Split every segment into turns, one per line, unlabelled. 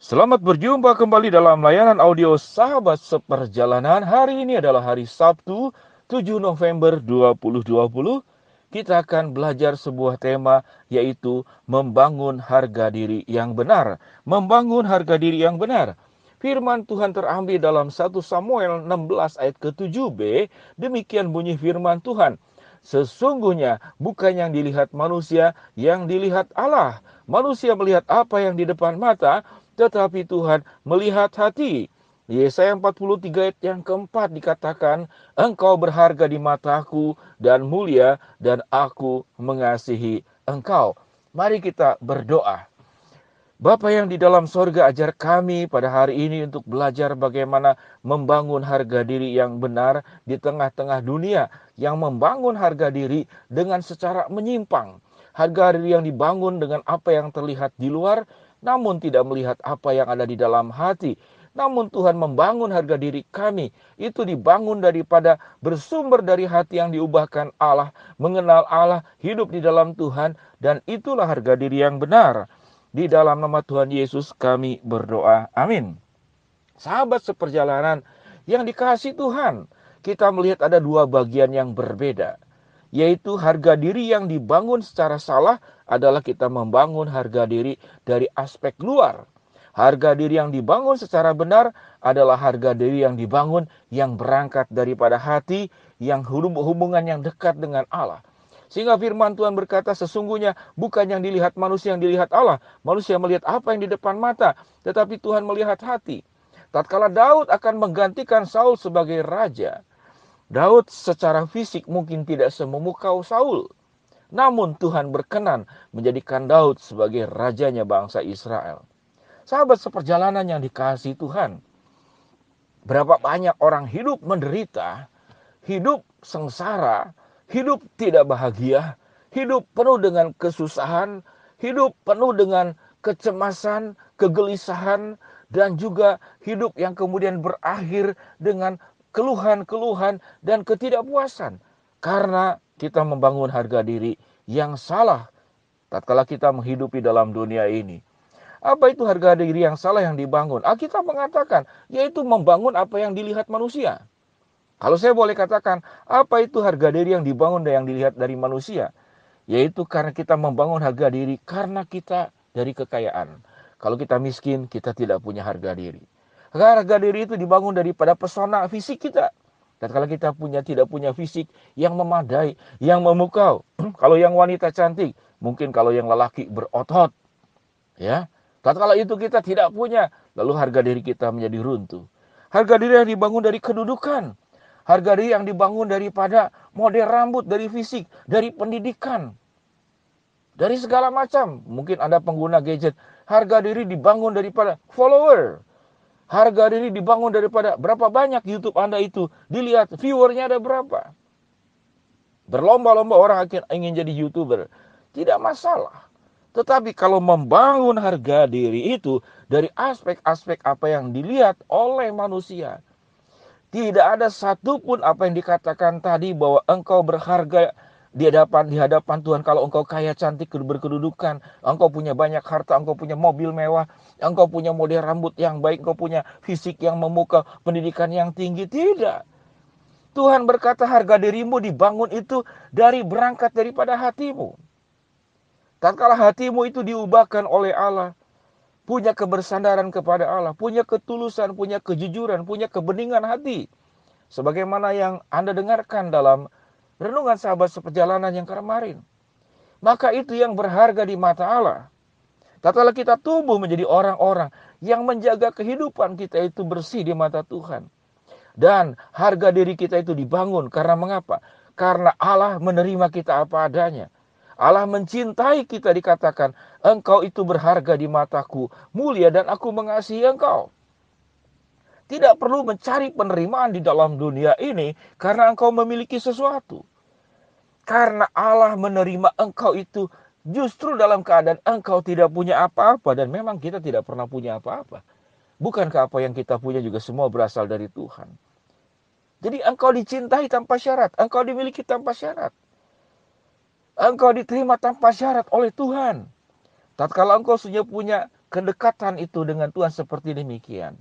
Selamat berjumpa kembali dalam layanan audio Sahabat Seperjalanan. Hari ini adalah hari Sabtu, 7 November 2020. Kita akan belajar sebuah tema, yaitu membangun harga diri yang benar. Membangun harga diri yang benar. Firman Tuhan terambil dalam 1 Samuel 16 ayat ke-7b. Demikian bunyi firman Tuhan. Sesungguhnya bukan yang dilihat manusia, yang dilihat Allah. Manusia melihat apa yang di depan mata, tetapi Tuhan melihat hati. Yesaya 43 ayat yang keempat dikatakan, engkau berharga di mataku dan mulia, dan aku mengasihi engkau. Mari kita berdoa. Bapa yang di dalam sorga, ajar kami pada hari ini untuk belajar bagaimana membangun harga diri yang benar di tengah-tengah dunia yang membangun harga diri dengan secara menyimpang. Harga diri yang dibangun dengan apa yang terlihat di luar, namun tidak melihat apa yang ada di dalam hati. Namun Tuhan membangun harga diri kami, itu dibangun daripada bersumber dari hati yang diubahkan Allah, mengenal Allah, hidup di dalam Tuhan, dan itulah harga diri yang benar. Di dalam nama Tuhan Yesus kami berdoa. Amin. Sahabat seperjalanan yang dikasihi Tuhan, kita melihat ada dua bagian yang berbeda. Yaitu harga diri yang dibangun secara salah adalah kita membangun harga diri dari aspek luar. Harga diri yang dibangun secara benar adalah harga diri yang dibangun yang berangkat daripada hati, yang hubungan yang dekat dengan Allah. Sehingga firman Tuhan berkata, sesungguhnya bukan yang dilihat manusia, yang dilihat Allah. Manusia melihat apa yang di depan mata, tetapi Tuhan melihat hati. Tatkala Daud akan menggantikan Saul sebagai raja, Daud secara fisik mungkin tidak sememukau Saul. Namun Tuhan berkenan menjadikan Daud sebagai rajanya bangsa Israel. Sahabat seperjalanan yang dikasihi Tuhan, berapa banyak orang hidup menderita, hidup sengsara, hidup tidak bahagia, hidup penuh dengan kesusahan, hidup penuh dengan kecemasan, kegelisahan, dan juga hidup yang kemudian berakhir dengan keluhan-keluhan dan ketidakpuasan. Karena kita membangun harga diri yang salah tatkala kita menghidupi dalam dunia ini. Apa itu harga diri yang salah yang dibangun? Alkitab mengatakan, yaitu membangun apa yang dilihat manusia. Kalau saya boleh katakan, apa itu harga diri yang dibangun dan yang dilihat dari manusia? Yaitu karena kita membangun harga diri karena kita dari kekayaan. Kalau kita miskin, kita tidak punya harga diri. Harga diri itu dibangun daripada pesona fisik kita. Dan kalau kita tidak punya fisik yang memadai, yang memukau. Kalau yang wanita cantik, mungkin kalau yang lelaki berotot. Ya, tatkala itu kita tidak punya, lalu harga diri kita menjadi runtuh. Harga diri yang dibangun dari kedudukan, harga diri yang dibangun daripada model rambut, dari fisik, dari pendidikan, dari segala macam. Mungkin Anda pengguna gadget, harga diri dibangun daripada follower. Harga diri dibangun daripada berapa banyak YouTube Anda itu dilihat, viewernya ada berapa. Berlomba-lomba orang ingin jadi YouTuber. Tidak masalah. Tetapi kalau membangun harga diri itu dari aspek-aspek apa yang dilihat oleh manusia, tidak ada satupun apa yang dikatakan tadi bahwa engkau berharga di hadapan Tuhan kalau engkau kaya, cantik, berkedudukan, engkau punya banyak harta, engkau punya mobil mewah, engkau punya model rambut yang baik, engkau punya fisik yang memukau, pendidikan yang tinggi. Tidak. Tuhan berkata harga dirimu dibangun itu berangkat daripada hatimu. Tatkala hatimu itu diubahkan oleh Allah, punya kebersandaran kepada Allah, punya ketulusan, punya kejujuran, punya kebeningan hati. Sebagaimana yang Anda dengarkan dalam renungan sahabat seperjalanan yang kemarin. Maka itu yang berharga di mata Allah. Tatkala kita tumbuh menjadi orang-orang yang menjaga kehidupan kita itu bersih di mata Tuhan. Dan harga diri kita itu dibangun karena mengapa? Karena Allah menerima kita apa adanya. Allah mencintai kita, dikatakan, engkau itu berharga di mataku, mulia, dan aku mengasihi engkau. Tidak perlu mencari penerimaan di dalam dunia ini karena engkau memiliki sesuatu. Karena Allah menerima engkau itu justru dalam keadaan engkau tidak punya apa-apa, dan memang kita tidak pernah punya apa-apa. Bukankah apa yang kita punya juga semua berasal dari Tuhan? Jadi engkau dicintai tanpa syarat, engkau dimiliki tanpa syarat. Engkau diterima tanpa syarat oleh Tuhan. Tatkala engkau sudah punya kedekatan itu dengan Tuhan seperti demikian.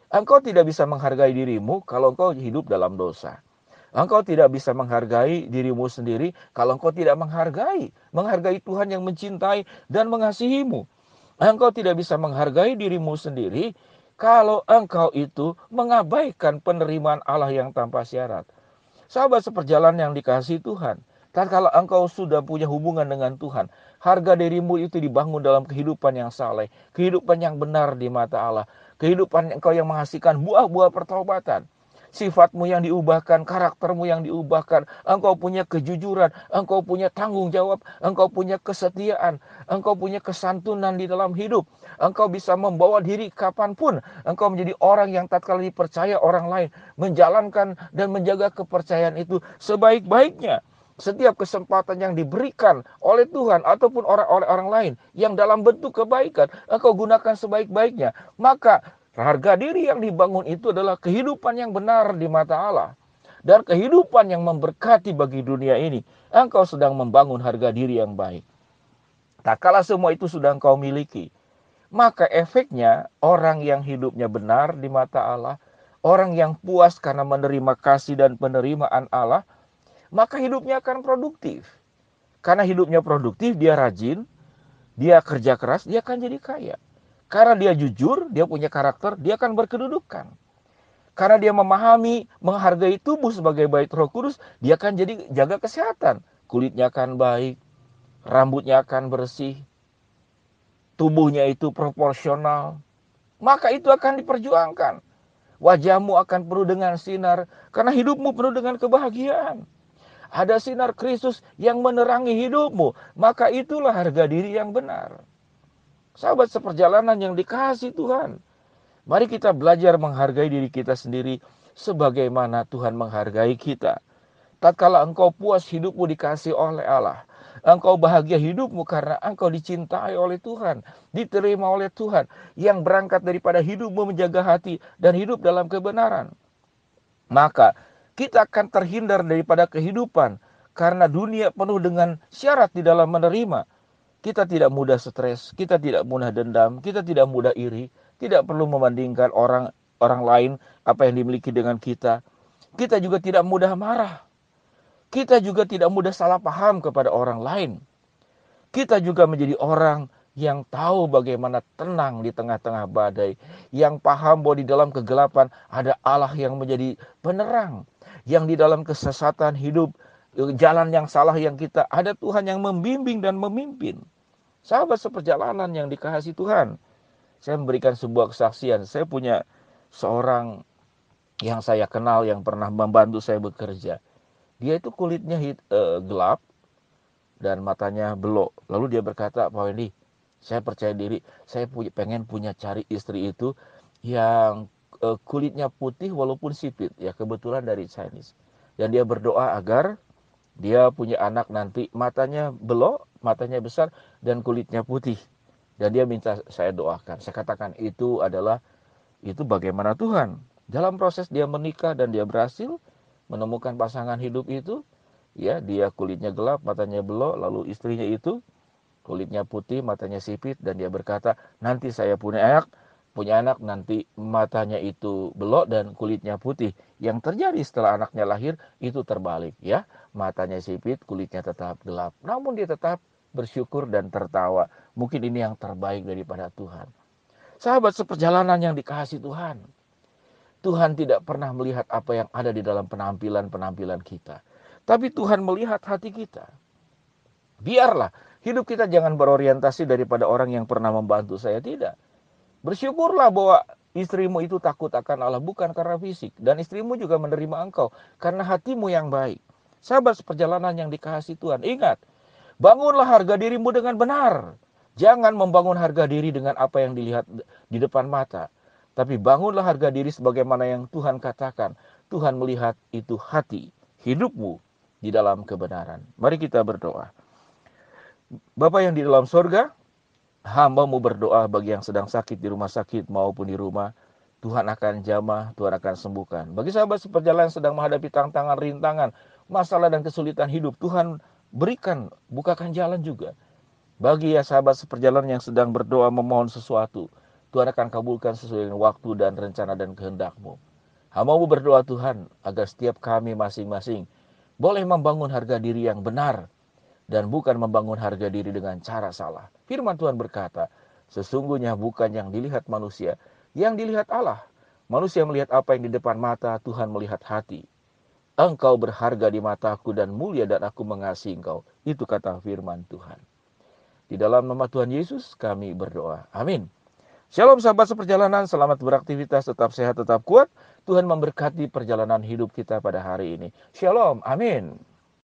Engkau tidak bisa menghargai dirimu kalau engkau hidup dalam dosa. Engkau tidak bisa menghargai dirimu sendiri kalau engkau tidak menghargai Tuhan yang mencintai dan mengasihimu. Engkau tidak bisa menghargai dirimu sendiri kalau engkau itu mengabaikan penerimaan Allah yang tanpa syarat. Sahabat seperjalanan yang dikasihi Tuhan, tatkala engkau sudah punya hubungan dengan Tuhan, harga dirimu itu dibangun dalam kehidupan yang saleh, kehidupan yang benar di mata Allah, kehidupan engkau yang menghasilkan buah-buah pertobatan. Sifatmu yang diubahkan, karaktermu yang diubahkan, engkau punya kejujuran, engkau punya tanggung jawab, engkau punya kesetiaan, engkau punya kesantunan di dalam hidup. Engkau bisa membawa diri kapanpun, engkau menjadi orang yang tatkala dipercaya orang lain, menjalankan dan menjaga kepercayaan itu sebaik-baiknya. Setiap kesempatan yang diberikan oleh Tuhan ataupun oleh orang lain yang dalam bentuk kebaikan, engkau gunakan sebaik-baiknya. Maka harga diri yang dibangun itu adalah kehidupan yang benar di mata Allah. Dan kehidupan yang memberkati bagi dunia ini. Engkau sedang membangun harga diri yang baik. Tak kala semua itu sudah engkau miliki, maka efeknya orang yang hidupnya benar di mata Allah, orang yang puas karena menerima kasih dan penerimaan Allah, maka hidupnya akan produktif. Karena hidupnya produktif, dia rajin, dia kerja keras, dia akan jadi kaya. Karena dia jujur, dia punya karakter, dia akan berkedudukan. Karena dia memahami, menghargai tubuh sebagai bait Roh Kudus, dia akan jadi jaga kesehatan. Kulitnya akan baik, rambutnya akan bersih, tubuhnya itu proporsional. Maka itu akan diperjuangkan. Wajahmu akan penuh dengan sinar, karena hidupmu penuh dengan kebahagiaan. Ada sinar Kristus yang menerangi hidupmu, maka itulah harga diri yang benar. Sahabat seperjalanan yang dikasihi Tuhan, mari kita belajar menghargai diri kita sendiri sebagaimana Tuhan menghargai kita. Tatkala engkau puas hidupmu dikasihi oleh Allah, engkau bahagia hidupmu karena engkau dicintai oleh Tuhan, diterima oleh Tuhan, yang berangkat daripada hidupmu menjaga hati dan hidup dalam kebenaran. Maka kita akan terhindar daripada kehidupan karena dunia penuh dengan syarat di dalam menerima. Kita tidak mudah stres, kita tidak mudah dendam, kita tidak mudah iri, tidak perlu membandingkan orang lain apa yang dimiliki dengan kita. Kita juga tidak mudah marah. Kita juga tidak mudah salah paham kepada orang lain. Kita juga menjadi orang yang tahu bagaimana tenang di tengah-tengah badai, yang paham bahwa di dalam kegelapan ada Allah yang menjadi penerang, yang di dalam kesesatan hidup, jalan yang salah yang kita, ada Tuhan yang membimbing dan memimpin. Sahabat seperjalanan yang dikasihi Tuhan, saya memberikan sebuah kesaksian. Saya punya seorang yang saya kenal yang pernah membantu saya bekerja. Dia itu kulitnya gelap dan matanya belok. Lalu dia berkata, Pak Wendy, saya percaya diri, saya pengen cari istri itu yang kulitnya putih walaupun sipit. Ya kebetulan dari Chinese. Dan dia berdoa agar dia punya anak nanti matanya belok, matanya besar, dan kulitnya putih. Dan dia minta saya doakan. Saya katakan itu bagaimana Tuhan. Dalam proses dia menikah dan dia berhasil menemukan pasangan hidup itu, ya dia kulitnya gelap, matanya belok, lalu istrinya itu kulitnya putih, matanya sipit, dan dia berkata, nanti saya punya anak nanti matanya itu belok dan kulitnya putih. Yang terjadi setelah anaknya lahir itu terbalik, ya. Matanya sipit, kulitnya tetap gelap. Namun dia tetap bersyukur dan tertawa. Mungkin ini yang terbaik daripada Tuhan. Sahabat seperjalanan yang dikasihi Tuhan, Tuhan tidak pernah melihat apa yang ada di dalam penampilan-penampilan kita. Tapi Tuhan melihat hati kita. Biarlah hidup kita jangan berorientasi daripada orang yang pernah membantu saya, tidak. Bersyukurlah bahwa istrimu itu takut akan Allah bukan karena fisik. Dan istrimu juga menerima engkau karena hatimu yang baik. Sahabat seperjalanan yang dikasihi Tuhan, ingat, bangunlah harga dirimu dengan benar. Jangan membangun harga diri dengan apa yang dilihat di depan mata. Tapi bangunlah harga diri sebagaimana yang Tuhan katakan. Tuhan melihat itu hati, hidupmu di dalam kebenaran. Mari kita berdoa. Bapa yang di dalam sorga, hamba-Mu berdoa bagi yang sedang sakit di rumah sakit maupun di rumah. Tuhan akan jamah, Tuhan akan sembuhkan. Bagi sahabat seperjalanan yang sedang menghadapi tantangan, rintangan, masalah dan kesulitan hidup, Tuhan bukakan jalan juga. Bagi ya sahabat seperjalanan yang sedang berdoa memohon sesuatu, Tuhan akan kabulkan sesuai dengan waktu dan rencana dan kehendak-Mu. Hamba-Mu berdoa Tuhan, agar setiap kami masing-masing boleh membangun harga diri yang benar, dan bukan membangun harga diri dengan cara salah. Firman Tuhan berkata, sesungguhnya bukan yang dilihat manusia, yang dilihat Allah. Manusia melihat apa yang di depan mata, Tuhan melihat hati. Engkau berharga di mataku dan mulia dan aku mengasihi engkau. Itu kata firman Tuhan. Di dalam nama Tuhan Yesus kami berdoa. Amin. Shalom sahabat seperjalanan, selamat beraktivitas, tetap sehat, tetap kuat. Tuhan memberkati perjalanan hidup kita pada hari ini. Shalom, amin.